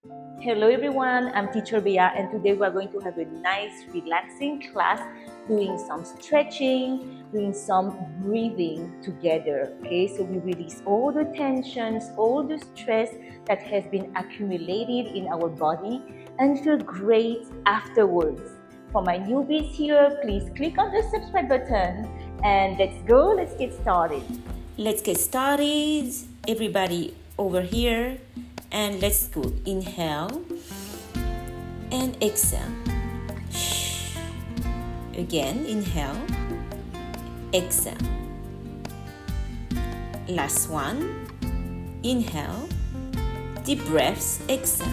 Hello everyone, I'm Teacher Bea and today we're going to have a nice relaxing class doing some stretching, doing some breathing together. Okay, so we release all the tensions, all the stress that has been accumulated in our body and feel great afterwards. For my newbies here, please click on the subscribe button and let's get started. Let's get started. Everybody over here. And let's go. Inhale and exhale. Again, inhale, exhale. Last one. Inhale, deep breaths, exhale.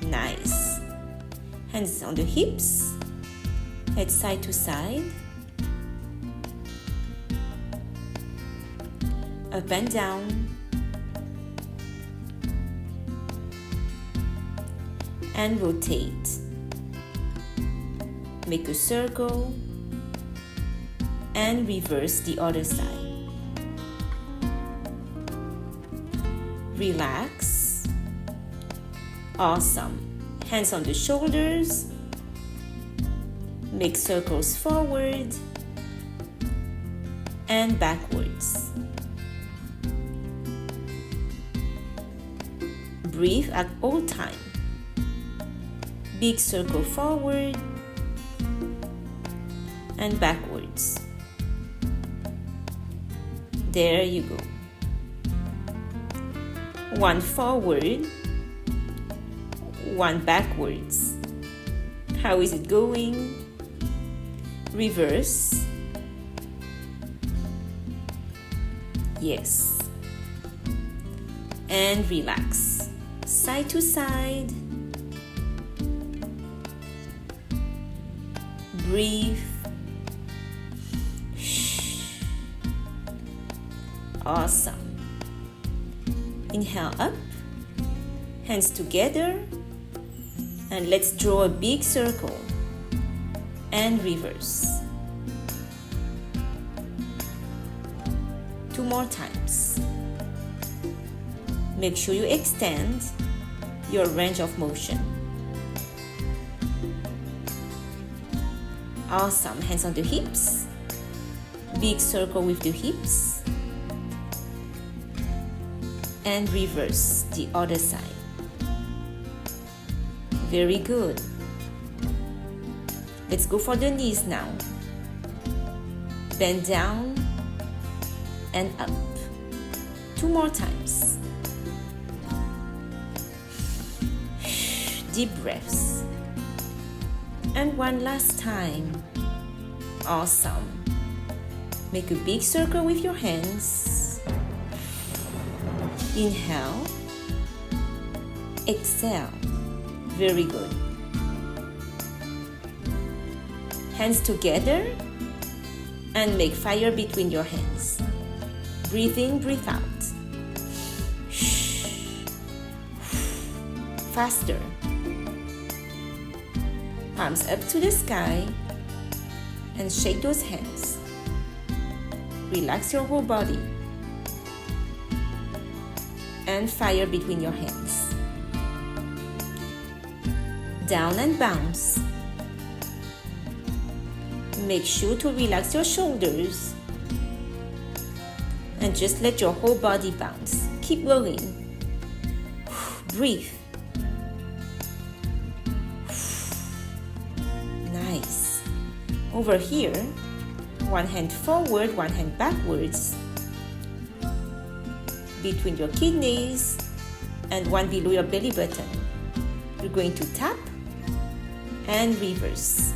Nice. Hands on the hips, head side to side. Up and down. And rotate. Make a circle and reverse the other side. Relax. Awesome. Hands on the shoulders. Make circles forward and backwards. Breathe at all times. Big circle forward and backwards. There you go. One forward, one backwards. How is it going? Reverse. Yes. And relax. Side to side. Breathe. Awesome. Inhale up, hands together, and let's draw a big circle and reverse. 2 more times. Make sure you extend your range of motion. Awesome. Hands on the hips. Big circle with the hips. And reverse the other side. Very good. Let's go for the knees now. Bend down and up. 2 more times. Deep breaths. And one last time. Awesome. Make a big circle with your hands. Inhale. Exhale. Very good. Hands together and make fire between your hands. Breathe in, breathe out. Faster. Arms up to the sky and shake those hands. Relax your whole body and fire between your hands. Down and bounce. Make sure to relax your shoulders and just let your whole body bounce. Keep going. Breathe. Nice. Over here, one hand forward, one hand backwards, between your kidneys and one below your belly button. You're going to tap and reverse.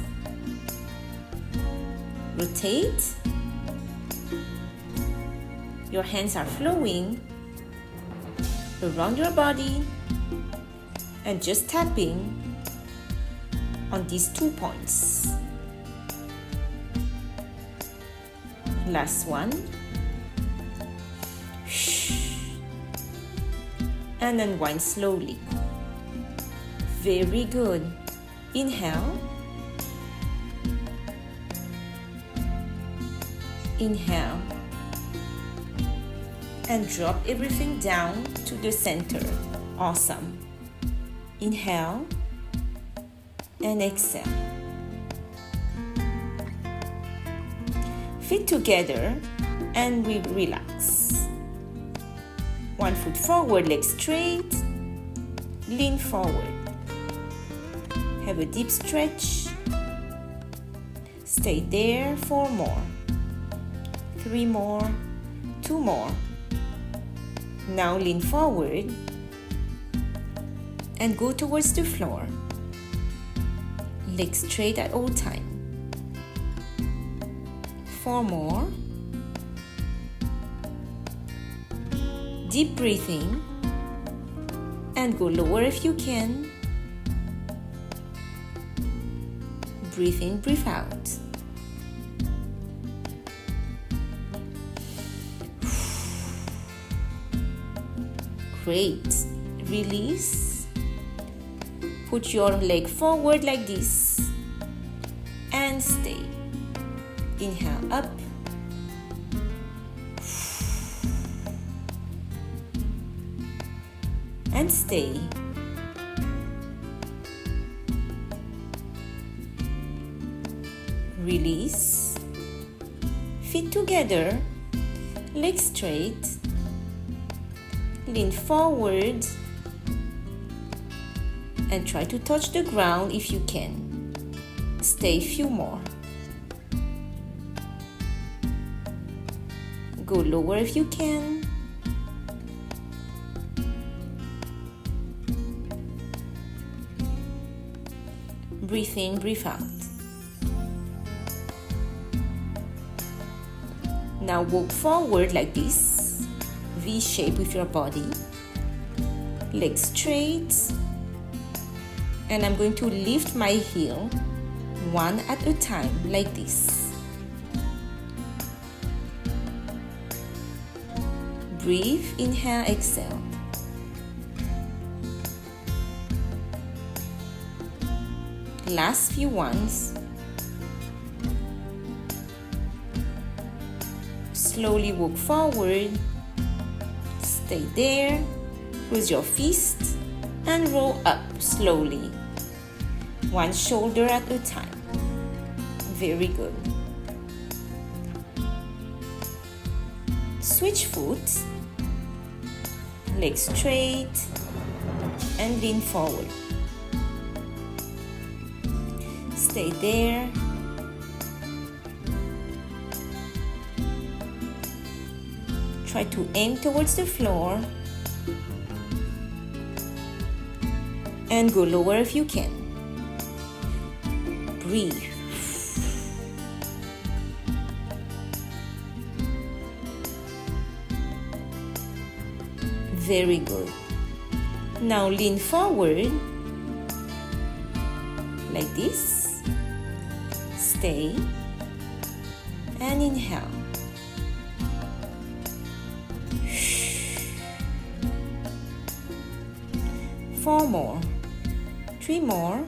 Rotate. Your hands are flowing around your body and just tapping on these 2 points. Last one. And unwind slowly. Very good. Inhale. Inhale. And drop everything down to the center. Awesome. Inhale and exhale. Feet together and we relax. One foot forward, leg straight. Lean forward. Have a deep stretch. Stay there, 4 more. 3 more. 2 more. Now lean forward and go towards the floor. Legs straight at all time. 4 more. Deep breathing and go lower if you can. Breathe in, breathe out. Great. Release. Put your leg forward like this and stay. Inhale up. And stay. Release. Feet together, legs straight. Lean forward and try to touch the ground if you can. Stay a few more. Go lower if you can. Breathe in, breathe out. Now walk forward like this, V shape with your body. Legs straight. And I'm going to lift my heel one at a time like this. Breathe, inhale, exhale. Last few ones. Slowly walk forward. Stay there. Close your fist and roll up slowly. One shoulder at a time. Very good. Switch foot. Legs straight and lean forward. Stay there. Try to aim towards the floor and go lower if you can. Breathe. Very good. Now lean forward like this. Stay and inhale. 4 more. 3 more.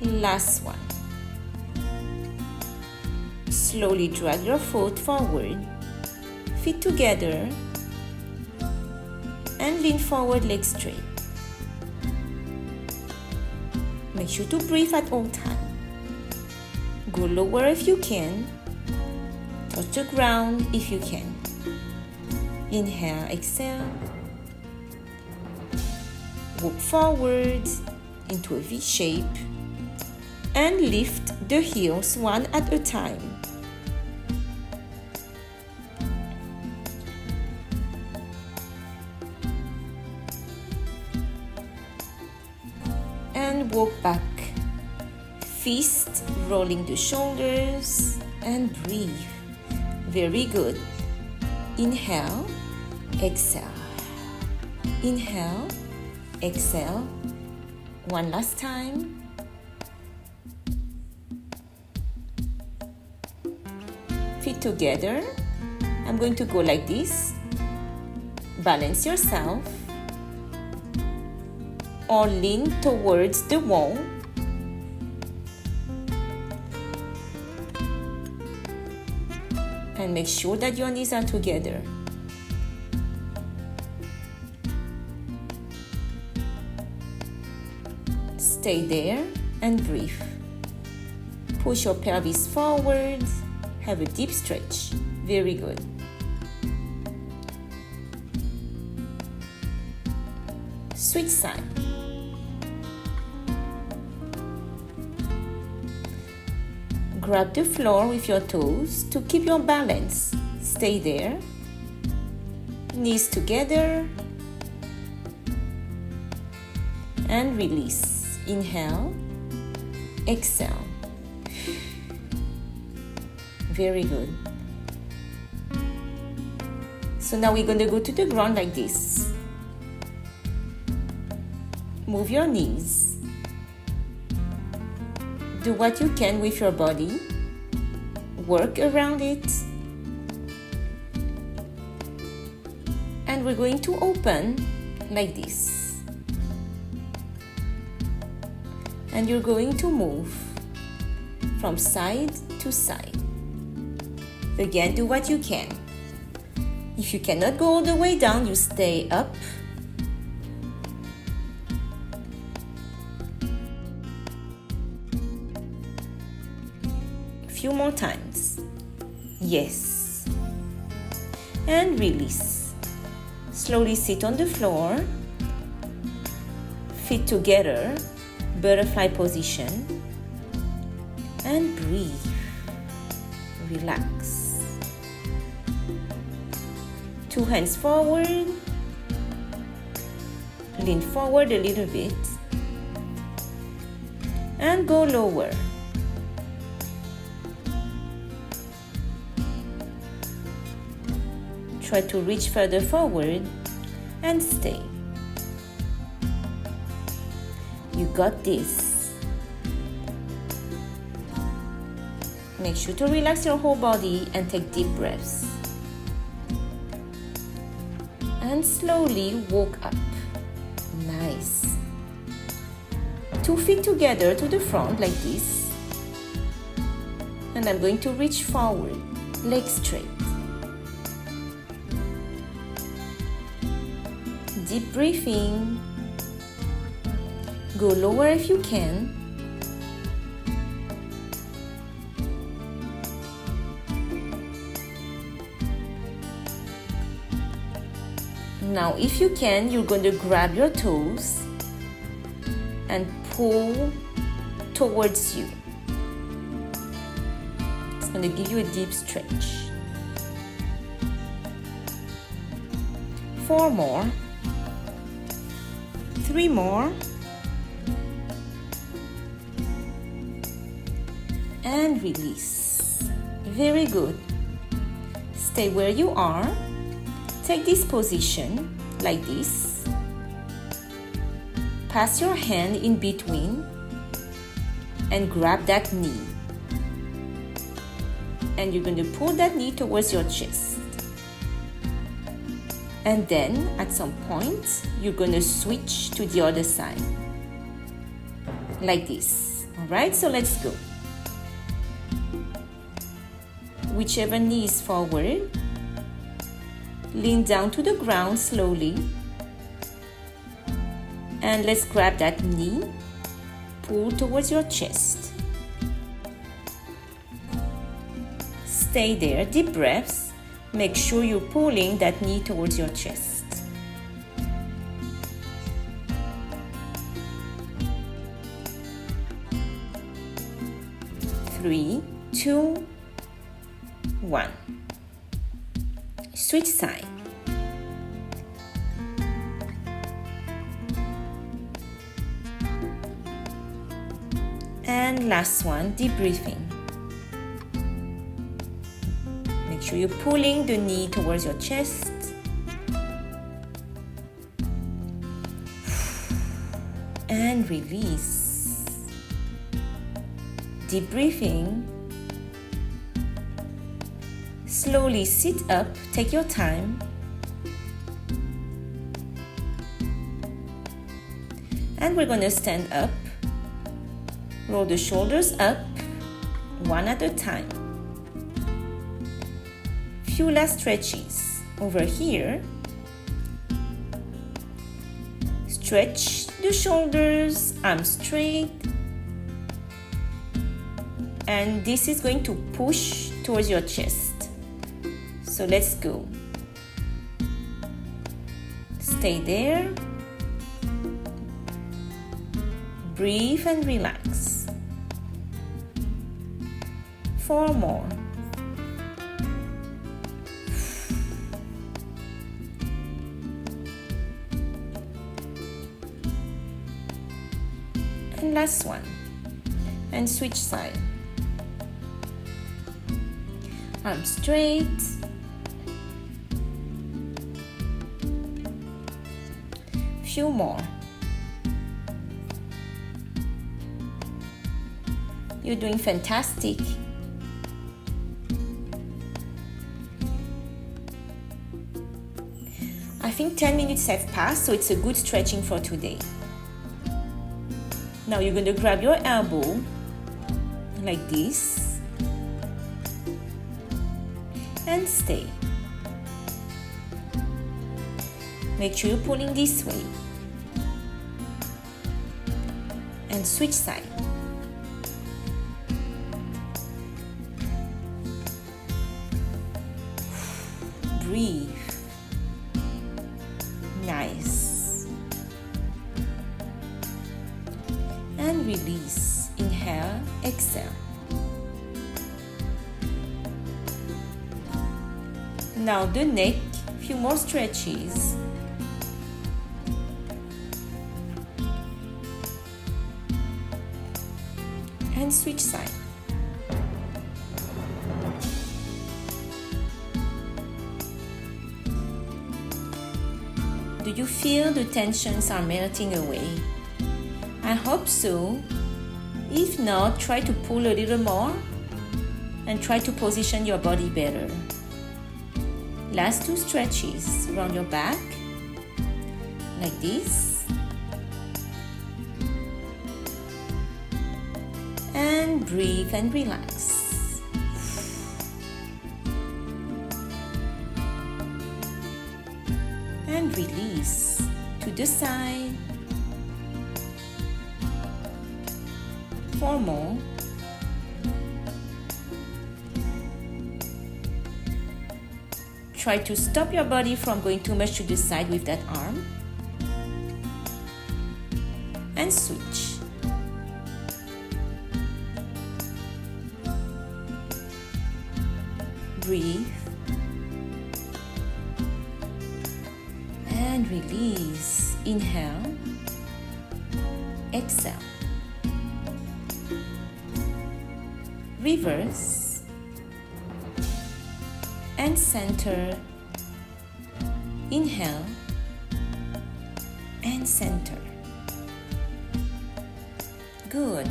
Last one. Slowly drag your foot forward. Feet together. And lean forward, legs straight. Make sure to breathe at all times. Go lower if you can. Touch the ground if you can. Inhale, exhale. Walk forward into a V shape and lift the heels one at a time. And walk back. Fist rolling the shoulders and breathe. Very good. Inhale, exhale. Inhale, exhale. One last time. Feet together. I'm going to go like this. Balance yourself or lean towards the wall. And make sure that your knees are together. Stay there and breathe. Push your pelvis forward. Have a deep stretch. Very good. Switch side. Grab the floor with your toes to keep your balance. Stay there. Knees together. And release. Inhale. Exhale. Very good. So now we're going to go to the ground like this. Move your knees. Do what you can with your body. Work around it. And we're going to open like this. And you're going to move from side to side. Again, do what you can. If you cannot go all the way down, you stay up. A few more times. Yes. And release. Slowly sit on the floor. Feet together. Butterfly position. And breathe. Relax. Two hands forward. Lean forward a little bit. And go lower. Try to reach further forward and stay. You got this. Make sure to relax your whole body and take deep breaths. And slowly walk up. Nice. 2 feet together to the front like this. And I'm going to reach forward, legs straight. Deep breathing. Go lower if you can. Now, if you can, you're going to grab your toes and pull towards you. It's going to give you a deep stretch. 4 more. 3 more. And release. Very good. Stay where you are. Take this position like this. Pass your hand in between and grab that knee. And you're going to pull that knee towards your chest. And then at some point, you're going to switch to the other side. Like this. Alright, so let's go. Whichever knee is forward. Lean down to the ground slowly. And let's grab that knee. Pull towards your chest. Stay there, deep breaths. Make sure you're pulling that knee towards your chest. 3, 2, 1. Switch side. And last one, deep breathing. Make sure you're pulling the knee towards your chest. And release. Deep breathing. Slowly sit up, take your time. And we're going to stand up. Roll the shoulders up, one at a time. Few last stretches. Over here. Stretch the shoulders, arms straight. And this is going to push towards your chest. So let's go. Stay there. Breathe and relax. 4 more. And last one. And switch side. Arms straight. Few more. You're doing fantastic. I think 10 minutes have passed, so it's a good stretching for today. Now you're going to grab your elbow like this and stay. Make sure you're pulling this way and switch side. Breathe. Nice. And release. Inhale, exhale. Now the neck, few more stretches. And switch side. Do you feel the tensions are melting away? I hope so. If not, try to pull a little more and try to position your body better. Last 2 stretches around your back, like this. And breathe and relax. And release to the side. 4 more. Try to stop your body from going too much to the side with that arm. And switch. Breathe. And release. Inhale. Exhale. Reverse. And center. Inhale. And center. Good.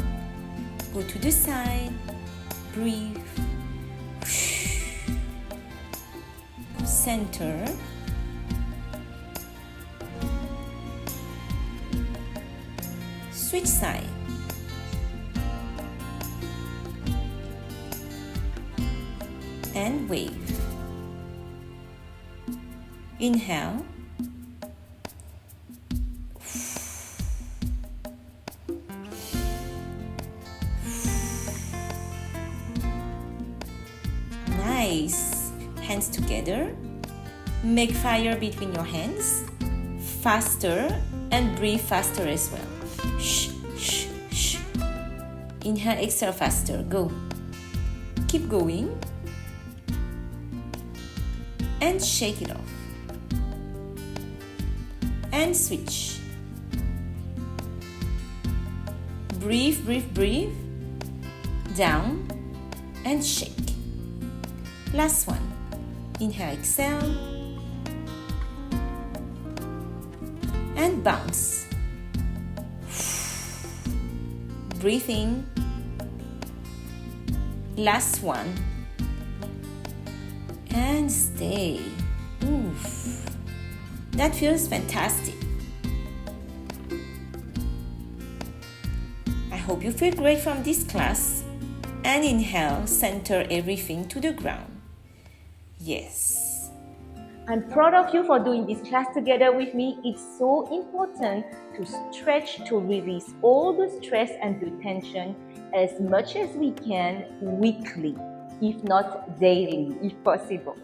Go to the side. Breathe. Center. Switch side. And wave. Inhale. Nice. Hands together. Make fire between your hands. Faster and breathe faster as well. Shh, shh, shh. Inhale, exhale faster. Go. Keep going. And shake it off. And switch. Breathe, breathe, breathe. Down and shake. Last one. Inhale, exhale. And bounce. Breathe in. Last one. And stay. Oof. That feels fantastic. I hope you feel great from this class. And inhale, center everything to the ground. Yes. I'm proud of you for doing this class together with me. It's so important to stretch, to release all the stress and the tension as much as we can weekly, if not daily, if possible.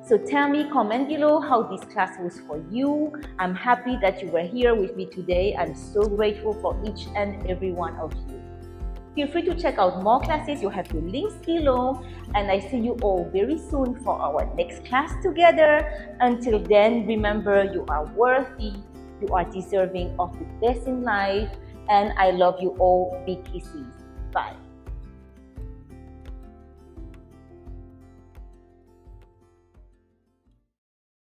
So tell me, comment below how this class was for you. I'm happy that you were here with me today. I'm so grateful for each and every one of you. Feel free to check out more classes. You have the links below. And I see you all very soon for our next class together. Until then, remember, you are worthy. You are deserving of the best in life. And I love you all. Big kisses. Bye.